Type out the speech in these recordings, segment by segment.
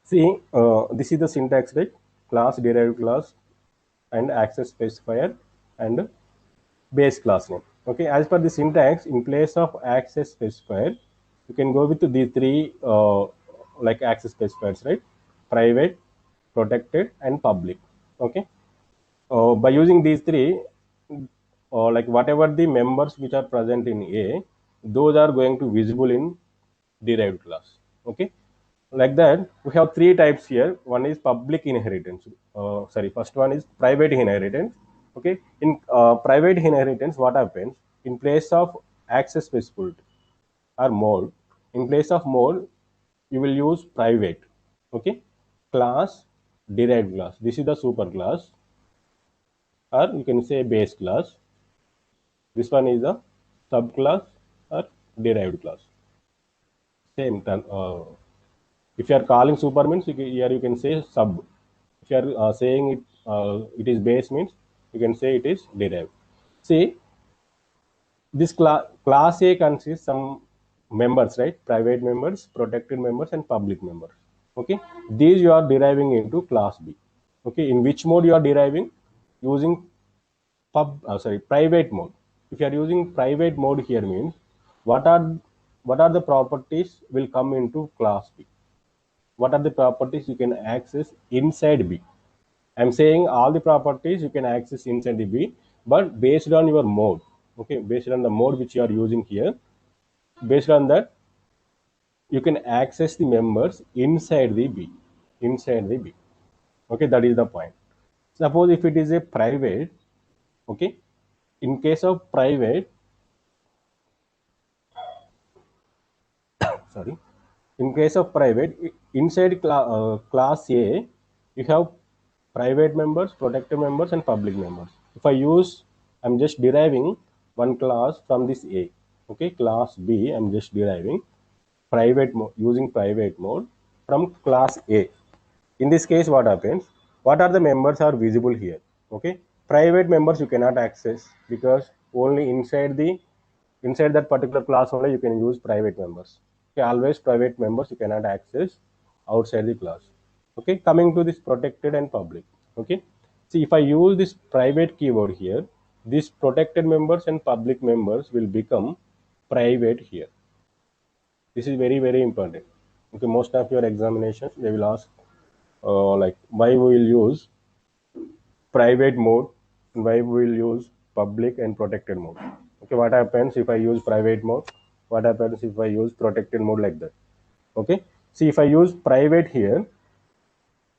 See, this is the syntax, right? Class, derived class, and access specifier, and base class name. Okay, as per the syntax, in place of access specifier, you can go with these three like access specifiers, right? Private, protected, and public. Okay, by using these three, like whatever the members which are present in A, those are going to visible in derived class. Okay, like that we have three types here. One is public inheritance. Sorry, first one is private inheritance. Okay, in private inheritance, what happens in place of access specified or mode? In place of mode, you will use private. Okay, class, derived class. This is the super class, or you can say base class. This one is a subclass or derived class. Same time. If you are calling super means here you can say sub. If you are saying it is base means you can say it is derived. See, this class A consists some members, right? Private members, protected members, and public members. Okay, these you are deriving into class B. Okay, in which mode you are deriving? Using private mode. If you are using private mode here means what are what are the properties will come into class B? What are the properties you can access inside B? I'm saying all the properties you can access inside the B, but based on your mode. Okay, based on the mode which you are using here, based on that you can access the members inside the B. Inside the B. Okay, that is the point. Suppose if it is a private, okay, in case of private, sorry, in case of private, inside class A you have private members, protected members, and public members. If I use, I'm just deriving one class from this A. Okay, class B, I'm just deriving private mode, using private mode from class A. In this case, what happens? What are the members are visible here? Okay, private members you cannot access because only inside that particular class only you can use private members. Okay, always private members you cannot access outside the class. Okay, coming to this protected and public. Okay, see, if I use this private keyword here, these protected members and public members will become private here. This is very very important. Okay, most of your examinations they will ask like why we will use private mode and why we will use public and protected mode. Okay, what happens if I use private mode? What happens if I use protected mode, like that? Okay, see, if I use private here,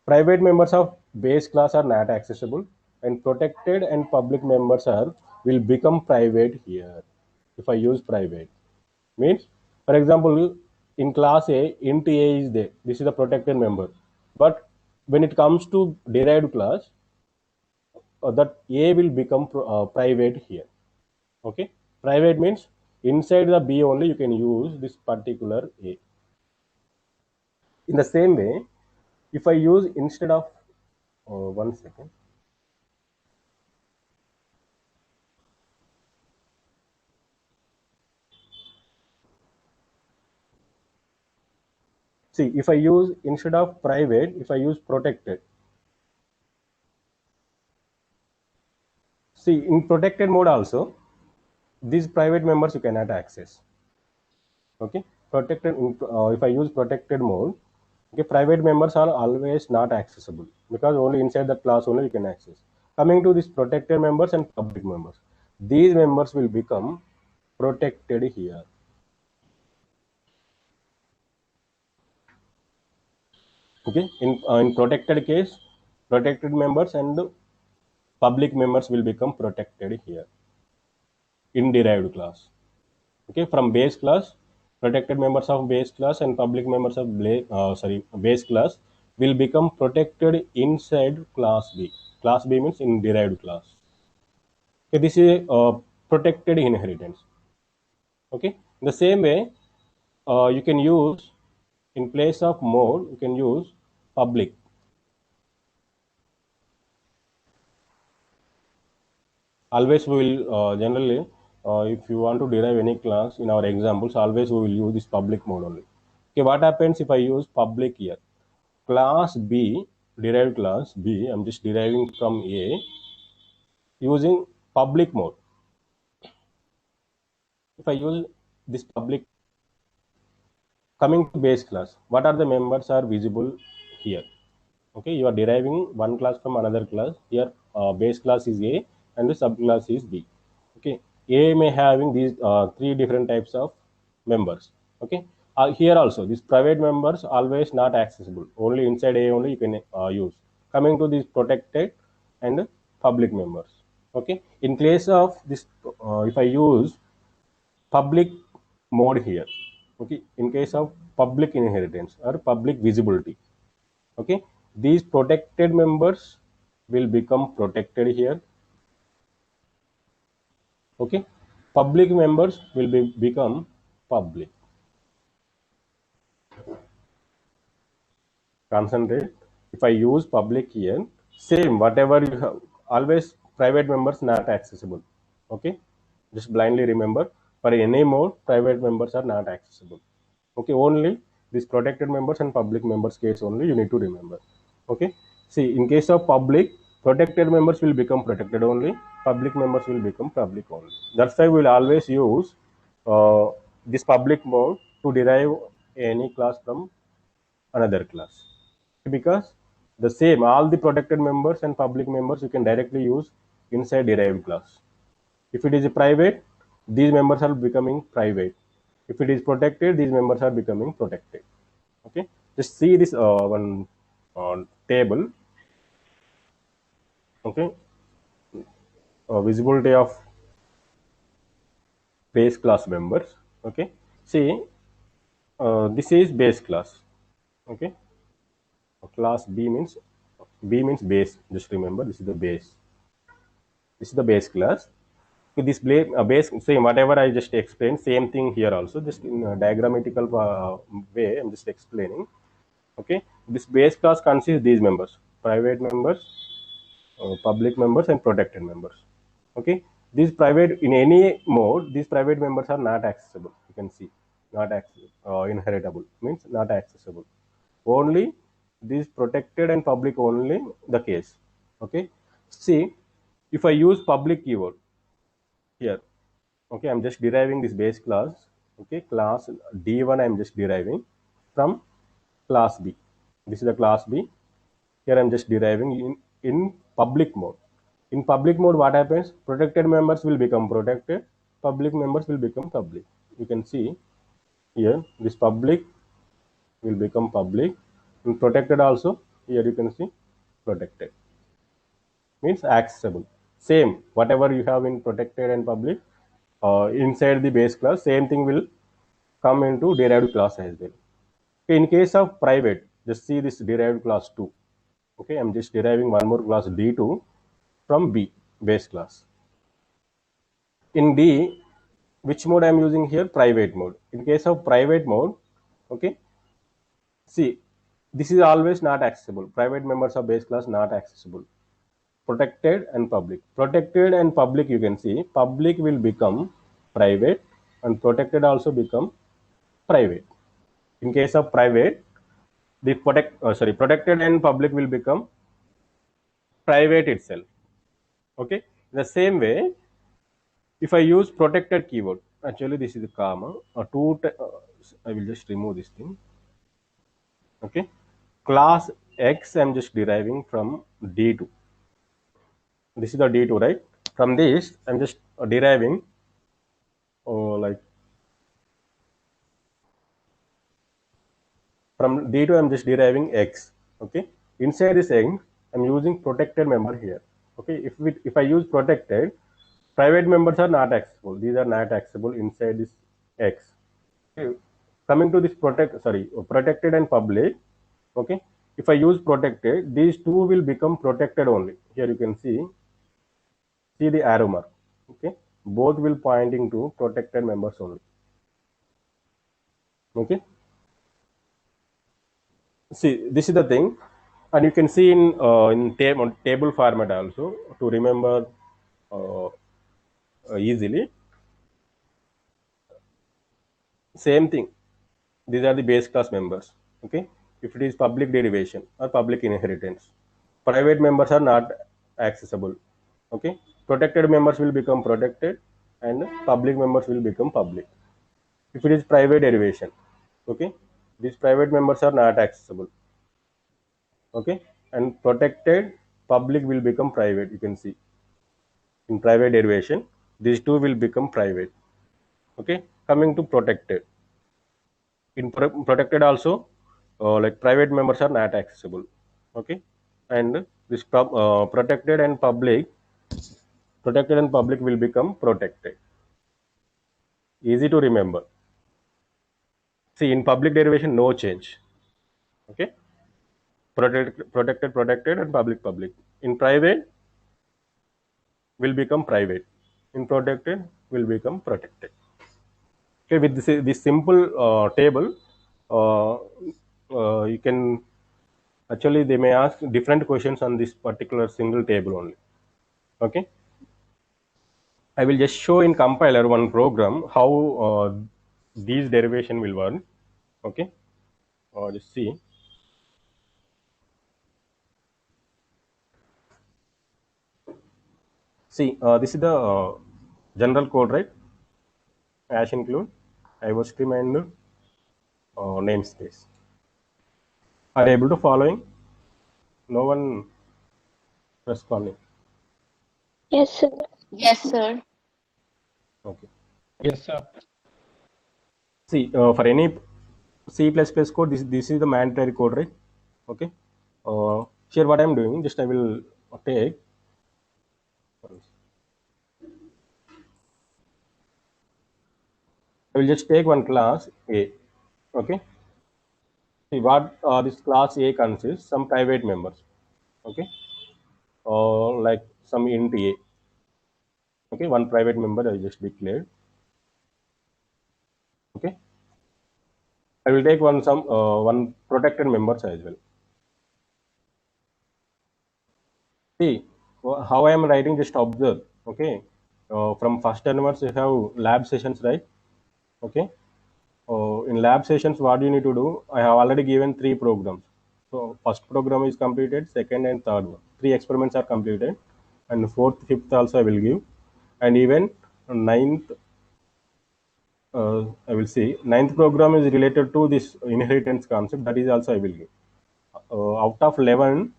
private members of base class are not accessible, and protected and public members are will become private here. If I use private means, for example, in class A, int A is there. This is the protected member, but when it comes to derived class, that A will become private here. Okay, private means inside the B only you can use this particular A. In the same way, if I use instead of one second. See, if I use instead of private, if I use protected. See, in protected mode also, these private members you cannot access. Okay, protected. If I use protected mode, okay, private members are always not accessible because only inside that class only you can access. Coming to these protected members and public members, these members will become protected here. Okay, in protected case, protected members and public members will become protected here in derived class. Okay, from base class, protected members of base class and public members of base class will become protected inside class B. Class B means in derived class. Okay, this is protected inheritance. Okay, in the same way, you can use in place of mode, you can use public. Always we will generally, if you want to derive any class in our examples, always we will use this public mode only. Okay, what happens if I use public here? class B, derived class B, I'm just deriving from A using public mode. If I use this public, coming to base class, what are the members are visible here? Okay, you are deriving one class from another class. Here, base class is A and the subclass is B. Okay, A may having these three different types of members. Okay, here also these private members always not accessible. Only inside A only you can use. Coming to these protected and public members. Okay, in case of this, if I use public mode here, okay, in case of public inheritance or public visibility, okay, these protected members will become protected here. Okay, public members will become public. Concentrate. If I use public here, same whatever you have, always private members not accessible. Okay, just blindly remember, for any mode private members are not accessible. Okay, only these protected members and public members case only you need to remember. Okay, see, in case of public, protected members will become protected only, public members will become public only. That's why we will always use uh, this public mode to derive any class from another class, because the same all the protected members and public members you can directly use inside derived class. If it is a private, these members are becoming private. If it is protected, these members are becoming protected. Okay, just see this one table. Okay, visibility of base class members. Okay, see, this is base class. Okay, class B means base. Just remember, this is the base. This is the base class. So this base, same whatever I just explained, same thing here also, just in a diagrammatical way I'm just explaining. Okay, this base class consists these members: private members, public members and protected members. Okay, these private, in any mode these private members are not accessible. You can see, not inheritable means not accessible. Only these protected and public only the case. Okay, see, if I use public keyword here, okay, I'm just deriving this base class. Okay, class D1 I'm just deriving from class B. This is the class B. Here I'm just deriving in public mode. In public mode, what happens? Protected members will become protected, public members will become public. You can see here this public will become public, and protected also, here you can see protected means accessible. Same whatever you have in protected and public, inside the base class, same thing will come into derived class as well. Okay, in case of private, just see this derived class 2. Okay, I'm just deriving one more class D2 from B base class. In D, which mode I'm using here? Private mode. In case of private mode, okay, see, this is always not accessible. Private members of base class not accessible. Protected and public. Protected and public, you can see, public will become private and protected also become private. In case of private, the protected and public will become private itself. Okay, the same way, if I use protected keyword, actually this is a comma, I will just remove this thing. Okay, class X I'm just deriving from D2. This is the D2, right? From this I'm just deriving, like, from D2 I'm just deriving X. Okay, inside this X I'm using protected member here. Okay, if I use protected, private members are not accessible. These are not accessible inside this X. Okay. Coming to this protected and public. Okay, if I use protected, these two will become protected only. Here you can see the arrow mark. Okay, both will pointing to protected members only. Okay, see, this is the thing, and you can see in table format also to remember uh, easily. Same thing, these are the base class members. Okay, if it is public derivation or public inheritance. Private members are not accessible. Okay, protected members will become protected, and public members will become public. If it is private derivation, okay, these private members are not accessible. Okay, and protected public will become private. You can see in private derivation, these two will become private. Okay, coming to protected. In protected also, like private members are not accessible. Okay, and this protected and public will become protected. Easy to remember. See, in public derivation, no change. Okay, protected, and public. In private, will become private. In protected, will become protected. Okay, with this simple table, uh, you can actually they may ask different questions on this particular single table only. Okay, I will just show in compiler one program how these derivation will work. Okay, just see. See, this is the general code, right? Hash include IO stream and namespace. Are you able to following? No one responding. Yes, sir. Yes, sir. Okay. Yes, sir. See, for any C++ code, this is the mandatory code, right? Okay. Here, what I'm doing, just I will take. I will just take one class A. Okay. See what this class A consists. Some private members. Okay. Like some int A. Okay. One private member I just declared. Okay. I will take one protected members as well. See how I am writing. Just observe. Okay. From first onwards, you have lab sessions, right? Okay. In lab sessions, what you need to do? I have already given 3 programs. So first program is completed, second and third one. 3 experiments are completed, and fourth, fifth also I will give, and even ninth. I will see ninth program is related to this inheritance concept. That is also I will give. Out of 11,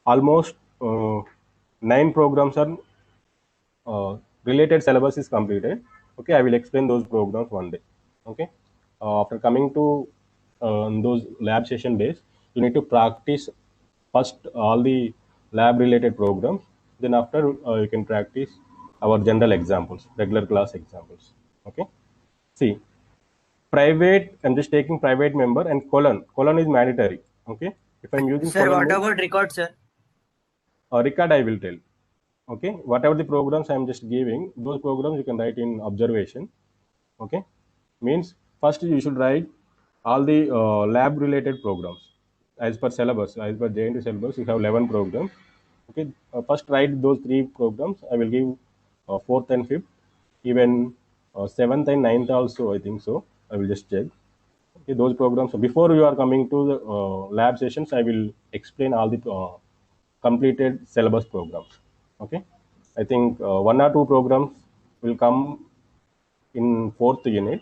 almost 9 programs are related syllabus is completed. Okay, I will explain those programs one day. Okay, after coming to those lab session days, you need to practice first all the lab related programs. Then after you can practice our general examples, regular class examples. Okay, see private. I'm just taking private member and colon. Colon is mandatory. Okay, if I'm using Sir, colon what means, about record, sir? record I will tell. Okay, whatever the programs I'm just giving, those programs you can write in observation. Okay, means first you should write all the lab related programs as per syllabus. As per JNT syllabus, you have 11 programs. Okay, first write those 3 programs. I will give fourth and fifth, even seventh and ninth also, I think so. I will just check. Okay, those programs. So before you are coming to the lab sessions, I will explain all the completed syllabus programs. Okay, I think 1 or 2 programs will come in fourth unit.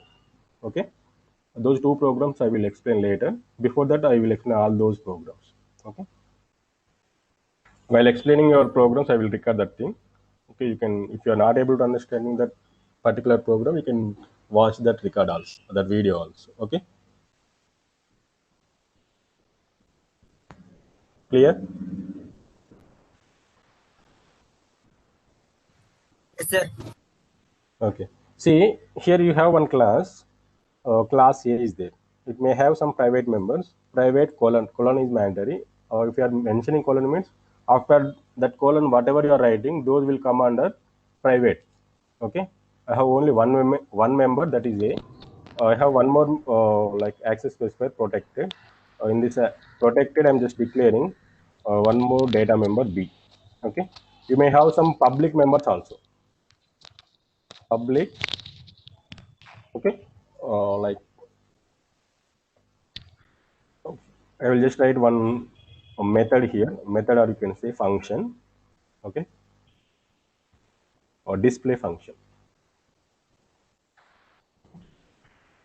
Okay, those 2 programs I will explain later. Before that, I will explain all those programs. Okay, while explaining your programs, I will record that thing. Okay, you can, if you are not able to understanding that particular program, you can watch that record also, that video also. Okay, clear? Yes, sir. Okay. See, here you have one class. Class A is there. It may have some private members. Private colon. Colon is mandatory. Or if you are mentioning colon means after that colon, whatever you are writing, those will come under private. Okay. I have only one member, that is A. I have one more like access specifier protected. In this protected, I'm just declaring one more data member B. Okay. You may have some public members also. Public. Okay, like I will just write one method here, method, or you can say function, okay, or display function.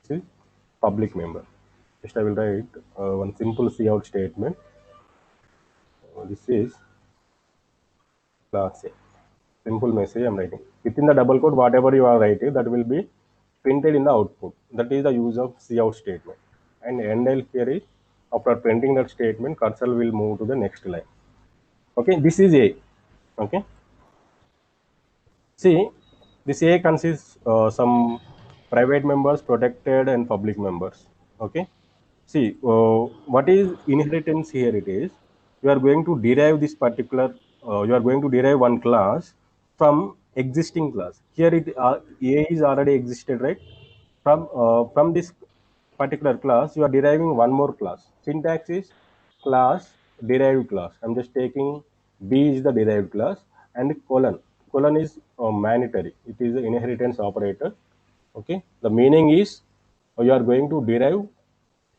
This is public member. Just I will write one simple cout statement. This is class A. Simple message I'm writing. Within the double quote, whatever you are writing, that will be printed in the output. That is the use of cout statement. And end here is, after printing that statement, cursor will move to the next line. Okay, this is A. Okay. See, this A consists some private members, protected, and public members. Okay. See, what is inheritance here? It is you are going to derive this particular. You are going to derive one class from existing class. Here, A is already existed, right? From this particular class, you are deriving one more class. Syntax is class derived class. I'm just taking B is the derived class, and colon. Colon is mandatory. It is the inheritance operator. Okay. The meaning is you are going to derive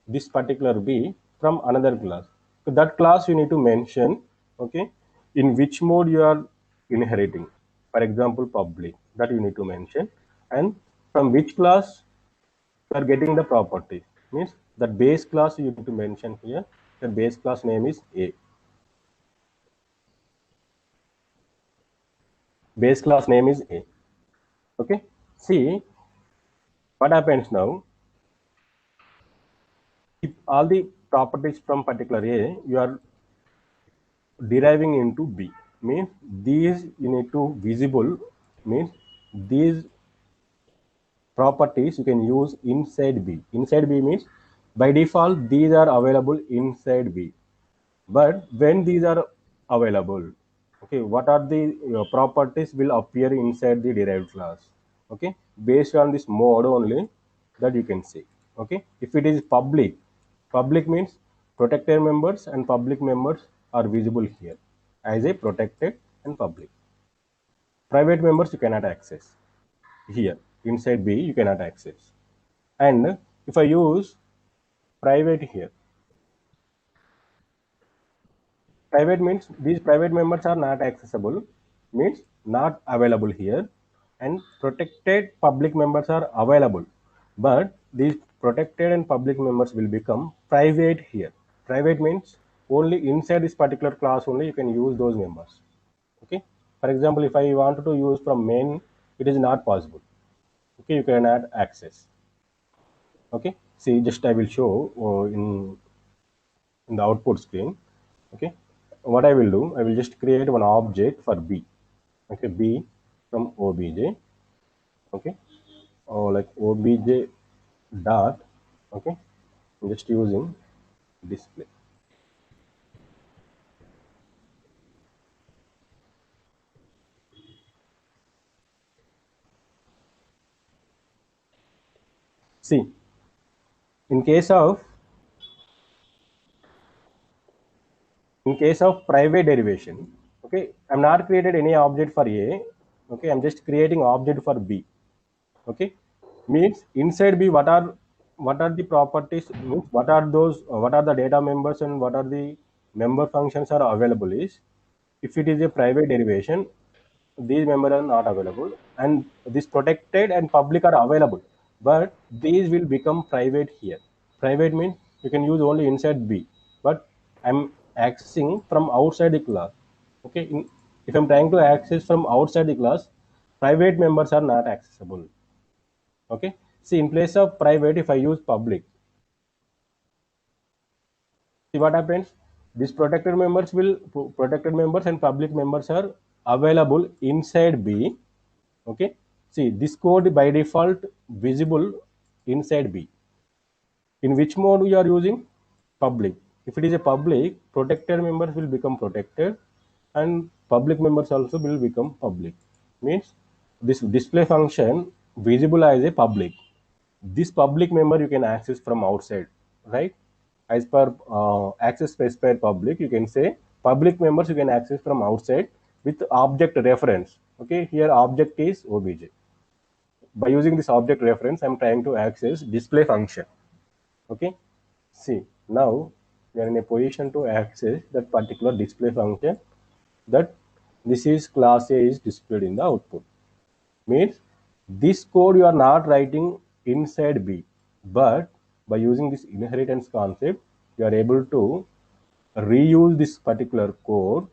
this particular B from another class. So that class you need to mention, okay, in which mode you are inheriting. For example, public, that you need to mention, and from which class you are getting the property. Means that base class you need to mention here. The base class name is A. Base class name is A. Okay. See what happens now. If all the properties from particular A you are deriving into B, means these you need to visible, means these properties you can use inside B. Inside B means by default these are available inside B, but when these are available, okay, what are the properties will appear inside the derived class, okay, based on this mode only, that you can see. Okay, if it is public, public means protected members and public members are visible here as a protected and public. Private members you cannot access here. Inside B you cannot access. And if I use private here, private means these private members are not accessible, means not available here, and protected public members are available, but these protected and public members will become private here. Private means only inside this particular class only you can use those members. Okay, for example, if I wanted to use from main, it is not possible. Okay, you cannot access. Okay, see, just I will show in the output screen. Okay, what I will do, I will just create one object for B. Okay, B from obj. Okay, or like obj dot. Okay, I'm just using display. See, in case of private derivation, okay, I'm not created any object for A. Okay, I'm just creating object for B. Okay, means inside B what are the properties, means what are those, what are the data members and what are the member functions are available is, if it is a private derivation, these members are not available, and this protected and public are available, but these will become private here. Private means you can use only inside B, but I'm accessing from outside the class. Okay, if I'm trying to access from outside the class, private members are not accessible. Okay, see, in place of private, if I use public, see what happens. These protected members and public members are available inside B. Okay, see, this code by default visible inside B. In which mode we are using? Public. If it is a public, protected members will become protected and public members also will become public. Means this display function visible as a public. This public member you can access from outside, right? As per access specified public, you can say public members you can access from outside with object reference. Okay, here object is obj. By using this object reference, I'm trying to access display function. Okay, see, now we are in a position to access that particular display function, that this is class A is displayed in the output. Means this code you are not writing inside B, but by using this inheritance concept, you are able to reuse this particular code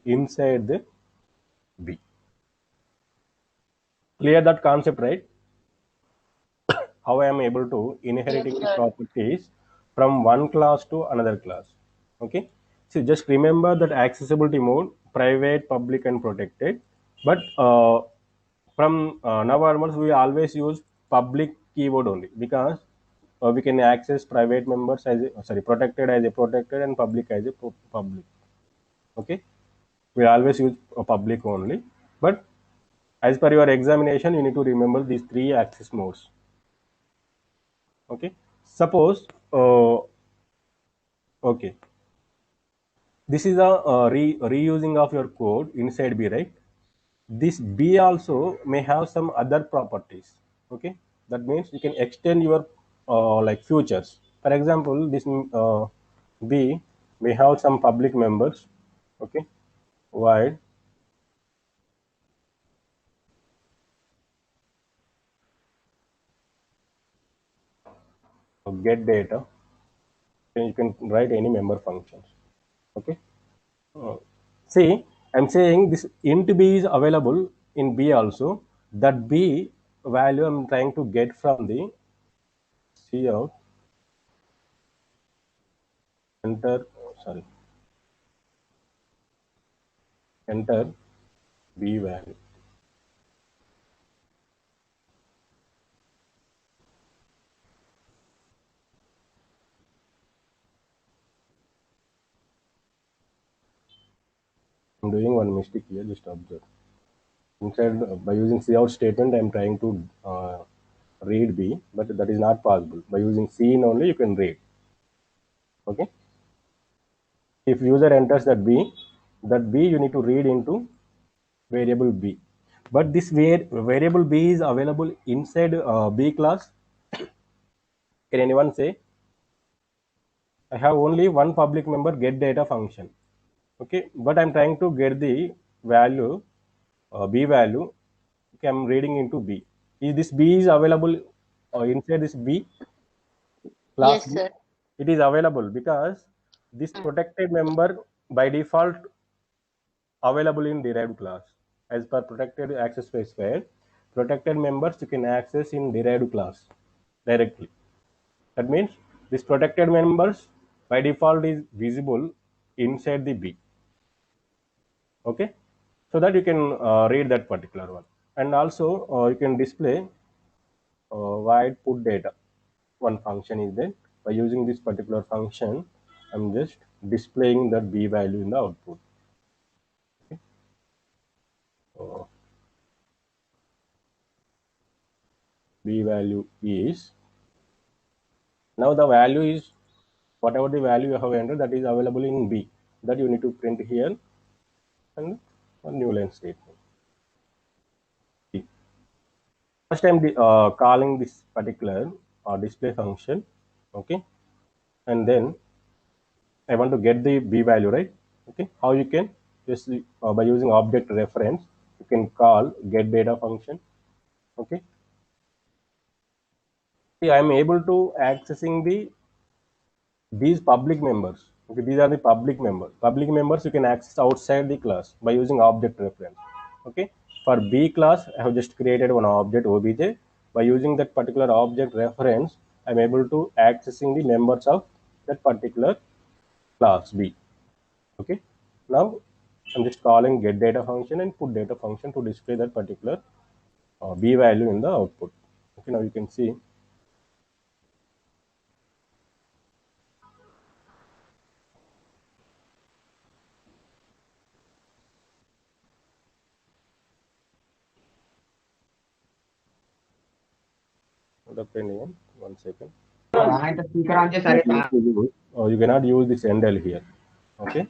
inside the B. Clear that concept, right? How I am able to inheriting the properties from one class to another class. Okay, so just remember that accessibility mode, private, public, and protected. But from now onwards, we always use public keyword only, because we can access private members as a, sorry, protected as a protected and public as a public. Okay, we always use a public only, but as per your examination, you need to remember these three access modes. Okay, suppose okay, this is a reusing of your code inside B, right? This B also may have some other properties. Okay, that means you can extend your like futures. For example, this B may have some public members. Okay, void get data, then you can write any member functions. Okay. Uh, See, I'm saying this int b is available in B also. That B value I'm trying to get from the cout, enter, sorry, enter B value. I'm doing one mistake here, just observe. Instead, by using cout statement, I'm trying to read B, but that is not possible. By using cin only, you can read. Okay. If user enters that B you need to read into variable B. But this variable B is available inside B class. Can anyone say? I have only one public member get data function. Okay, but I'm trying to get the value, B value. Okay, I'm reading into B. Is this B is available inside this B class Yes, B? sir. It is available because this protected member by default available in derived class. As per protected access specifier, protected members you can access in derived class directly. That means this protected members by default is visible inside the B. Okay, so that you can read that particular one, and also you can display void put data. One function is there. By using this particular function, I'm just displaying that B value in the output. Okay. B value is, now the value is whatever the value you have entered, that is available in B, that you need to print here, and a new line statement. First I'm calling this particular display function. Okay, and then I want to get the B value, right? Okay, how you can, just by using object reference, you can call get data function. Okay, see, I am able to accessing these public members. Okay, these are the public members. Public members you can access outside the class by using object reference. Okay, for B class, I have just created one object obj. By using that particular object reference, I'm able to accessing the members of that particular class B. Okay, now I'm just calling get data function and put data function to display that particular B value in the output. Okay, now you can see the pen. One second. ఆయన speaker on చేసి అరే You cannot use this endl here. Okay,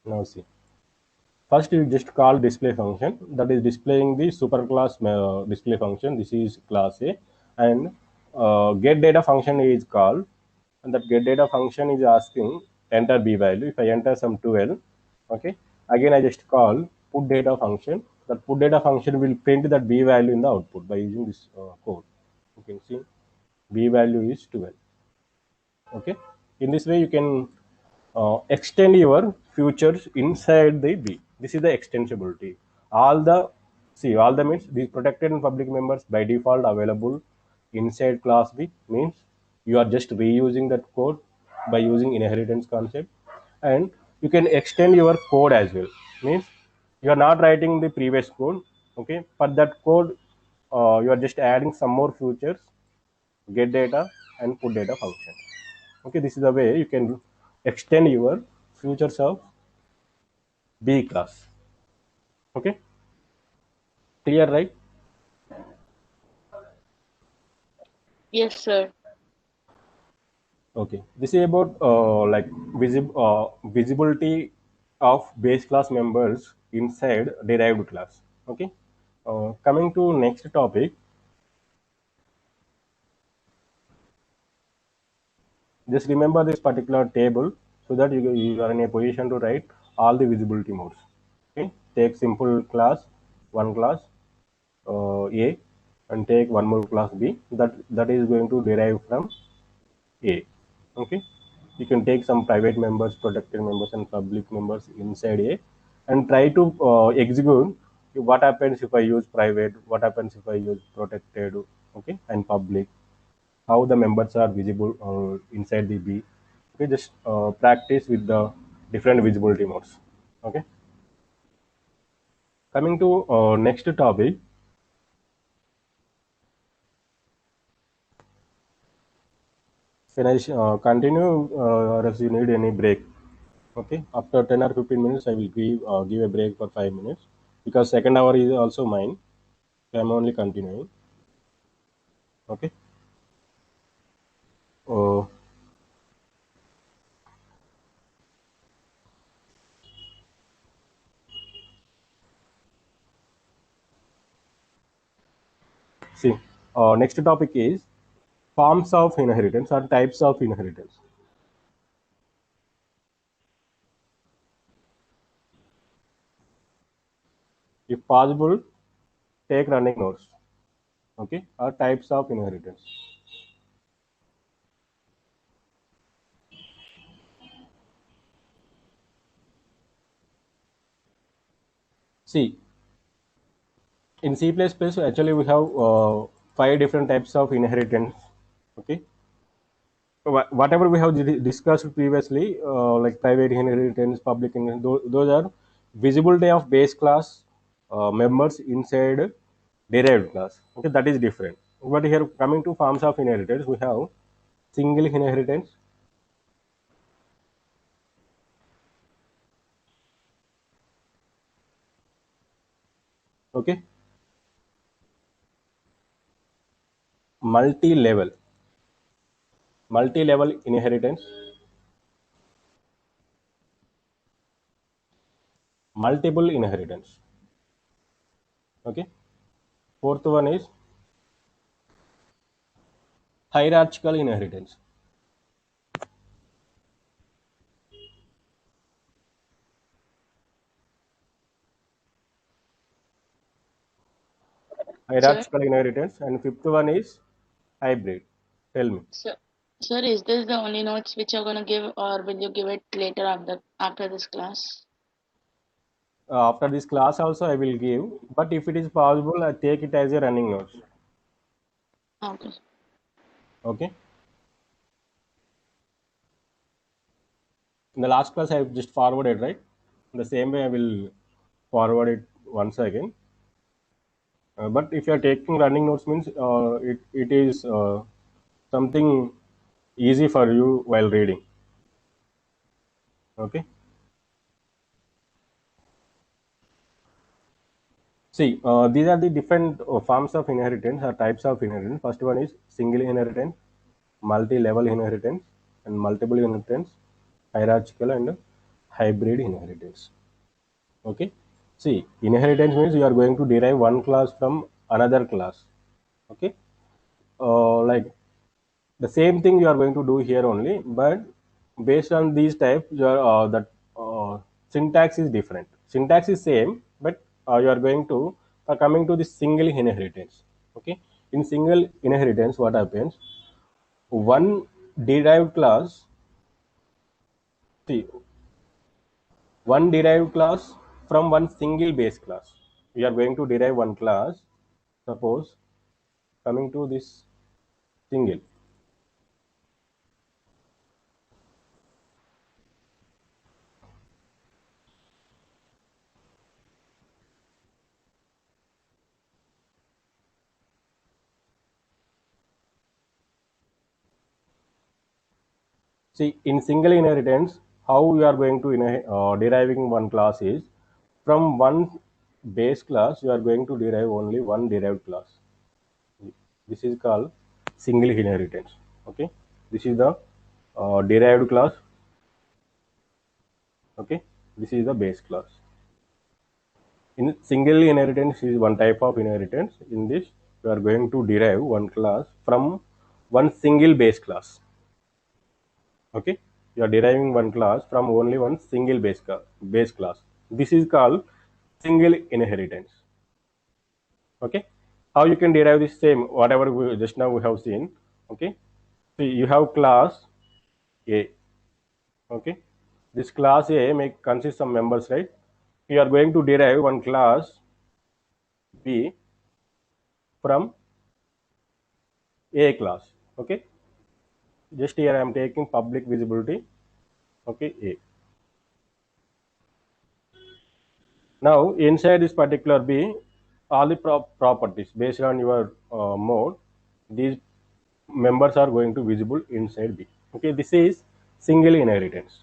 now see, First, you just call display function that is displaying the superclass display function. This is class A, and get data function is called, and that get data function is asking enter b value. If I enter some 12, okay, again I just call put data function. That put data function will print that b value in the output by using this code. You can see b value is 12. Okay, in this way you can extend your futures inside the B. This is the extensibility. All the means these protected and public members by default available inside class B means you are just reusing that code by using inheritance concept, and you can extend your code as well. Means you are not writing the previous code, okay, but that code you are just adding some more futures, get data and put data function. Okay, this is the way you can extend your futures of B class. Okay, clear, right? Yes, sir. Okay, this is about visibility of base class members inside derived class. Okay, coming to next topic, just remember this particular table so that you are in a position to write all the visibility modes. Okay, take simple class, one class A, and take one more class B that is going to derive from A. Okay, you can take some private members, protected members, and public members inside A, and try to execute what happens if I use private, what happens if I use protected, okay, and public, how the members are visible inside the B. Okay, just practice with the different visibility modes. Okay, coming to next topic. Can I continue, or else you need any break? Okay, after 10 or 15 minutes, I will give a break for 5 minutes because second hour is also mine. So I'm only continuing. Okay. Uh, See, next topic is forms of inheritance or types of inheritance. If possible, take running notes. Okay, or types of inheritance. See, in C++, actually we have 5 different types of inheritance. Okay, whatever we have discussed previously, like private inheritance, public inheritance, those are visibility of base class members inside derived class. Okay, that is different. But here, coming to forms of inheritance, we have single inheritance, okay, multi-level, multi-level inheritance, multiple inheritance. Okay, fourth one is hierarchical inheritance. Sir, Hierarchical inheritance, and fifth one is hybrid. Tell me. sir, is this the only notes which you're gonna give, or will you give it later after this class? After this class also I will give, but if it is possible, I take it as a running notes. Okay. Okay. In the last class, I have just forwarded, right? In the same way, I will forward it once again. But if you are taking running notes, means it is something easy for you while reading. Okay. See, these are the different forms of inheritance or types of inheritance. First one is single inheritance, multi-level inheritance, and multiple inheritance, hierarchical and hybrid inheritance. Okay, see, inheritance means you are going to derive one class from another class. Okay, like the same thing you are going to do here only, but based on these types, your that syntax is different. Syntax is same, but you are going to coming to the single inheritance. Okay, in single inheritance, what happens? One derived class, see, one derived class from one single base class. We are going to derive one class. Suppose coming to this single. See, in single inheritance, how you are going to deriving one class is from one base class, you are going to derive only one derived class. This is called single inheritance. Okay, this is the derived class. Okay, this is the base class. In single inheritance is one type of inheritance. In this, you are going to derive one class from one single base class. Okay, you are deriving one class from only one single base class. This is called single inheritance. Okay, how you can derive the same whatever we just now we have seen. Okay, so you have class A. Okay, this class A may consist of members, right? You are going to derive one class B from A class. Okay, just here I am taking public visibility. Okay, A. Now inside this particular B, all the properties based on your mode, these members are going to visible inside B. Okay, this is single inheritance.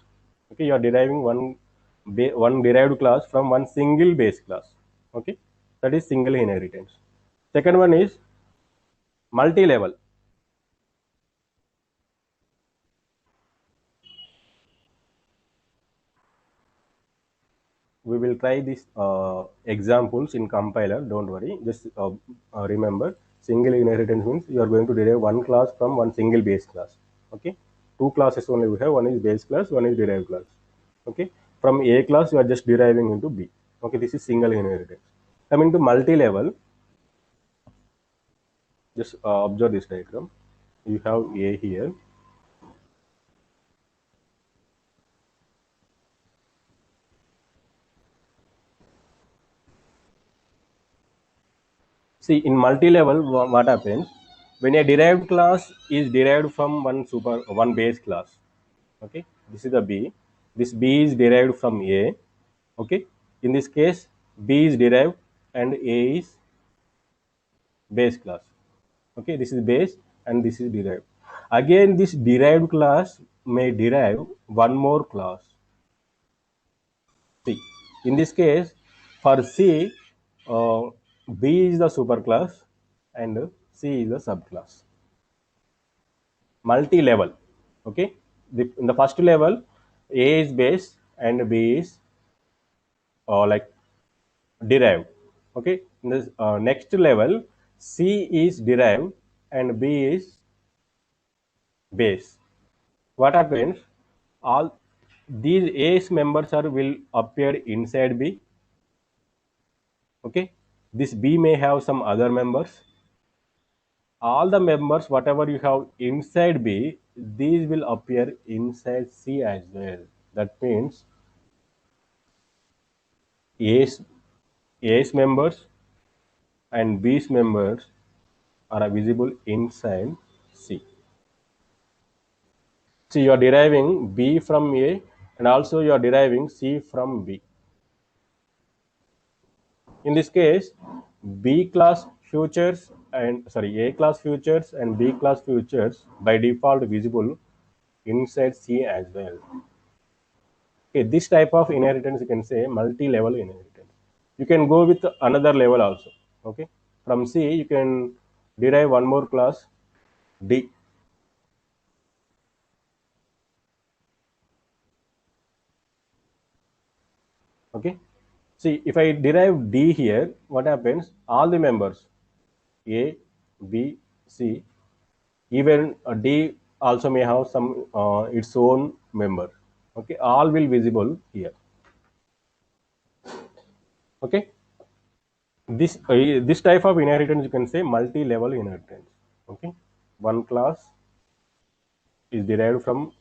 Okay, you are deriving one derived class from one single base class. Okay, that is single inheritance. Second one is multi-level. We will try these examples in compiler. Don't worry, just remember single inheritance means you are going to derive one class from one single base class. Okay, two classes only we have, one is base class, one is derived class. Okay, from A class you are just deriving into B. Okay, this is single inheritance. Coming to multi-level, just observe this diagram. You have A here. See, in multi-level, what happens when a derived class is derived from one base class? Okay, this is the B. This B is derived from A. Okay, in this case, B is derived and A is base class. Okay, this is base and this is derived. Again, this derived class may derive one more class. C. In this case, for C, uh, B is the superclass and C is the subclass. Multi-level. Okay, in the first level, A is base and B is like derived. Okay, in this next level, C is derived and B is base. What happens? All these A's members are will appear inside B. Okay, this B may have some other members. All the members whatever you have inside B, these will appear inside C as well. That means A's A's members and B's members are visible inside C. So you are deriving B from A and also you are deriving C from B. In this case, B class futures and A class futures and B class futures by default visible inside C as well. Okay, this type of inheritance you can say multi-level inheritance. You can go with another level also. Okay, from C you can derive one more class D. Okay, See, if I derive D here, what happens? All the members A, B, C, even D also may have some its own member. Okay, all will visible here. Okay, this type of inheritance you can say multi-level inheritance. Okay, one class is derived from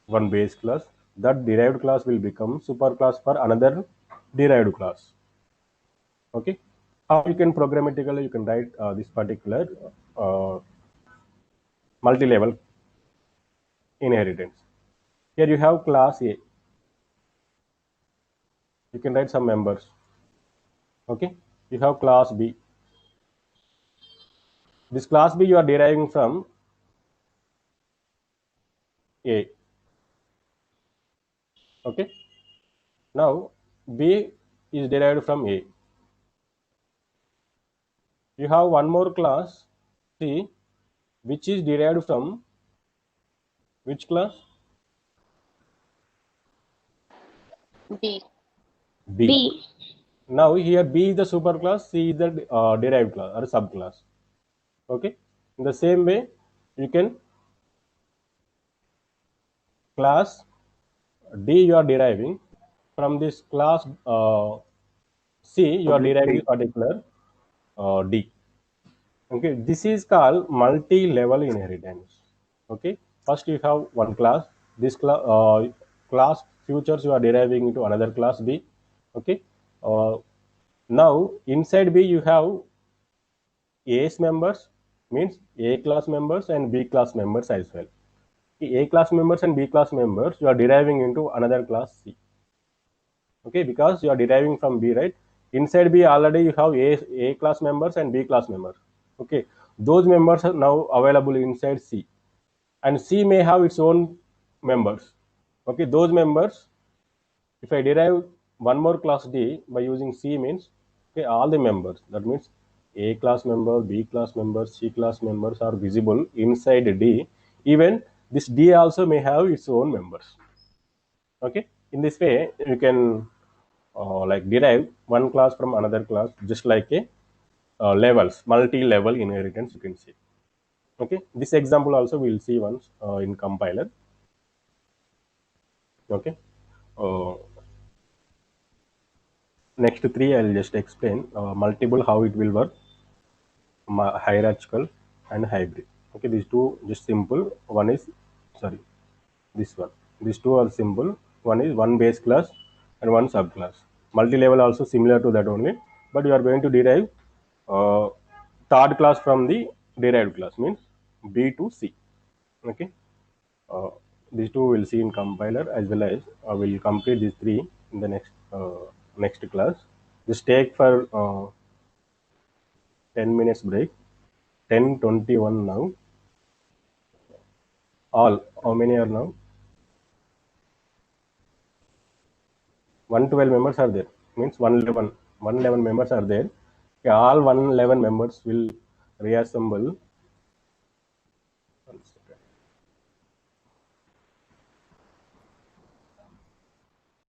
one base class. That derived class will become superclass for another derived class. Okay, how you can programmatically you can write this particular uh, multi-level inheritance. Here you have class A. You can write some members. Okay, you have class B. This class B you are deriving from A. Okay, now B is derived from A. You have one more class C, which is derived from which class? B. B. B. Now here B is the superclass, C is the derived class or subclass. Okay, in the same way you can class D you are deriving from this class C you are deriving particular D. Okay, this is called multi-level inheritance. Okay, first you have one class. This class futures you are deriving into another class B. Okay, now inside B you have A's members, means A class members and B class members as well. A class members and B class members you are deriving into another class C. Okay, because you are deriving from B, right? Inside B already you have A class members and B class members. Okay, those members are now available inside C, and C may have its own members. Okay, those members, if I derive one more class D by using C means, okay, all the members, that means A class member, B class members, C class members are visible inside D. Even this D also may have its own members. Okay, in this way you can like derive one class from another class, just like a levels, multi-level inheritance you can see. Okay, this example also we will see once in compiler. Okay, uh, next three I'll just explain multiple how it will work, hierarchical and hybrid. Okay, these two just simple. One is, sorry, this one. These two are simple. One is one base class and one subclass. Multi-level also similar to that only, but you are going to derive uh, third class from the derived class, means B to C. Okay, uh, these two we'll see in compiler, as well as we'll complete these three in the next class. Just take for 10 minutes break. 10:21 now. All, how many are now? 112 members are there, means 111 members are there. Okay, all 111 members will reassemble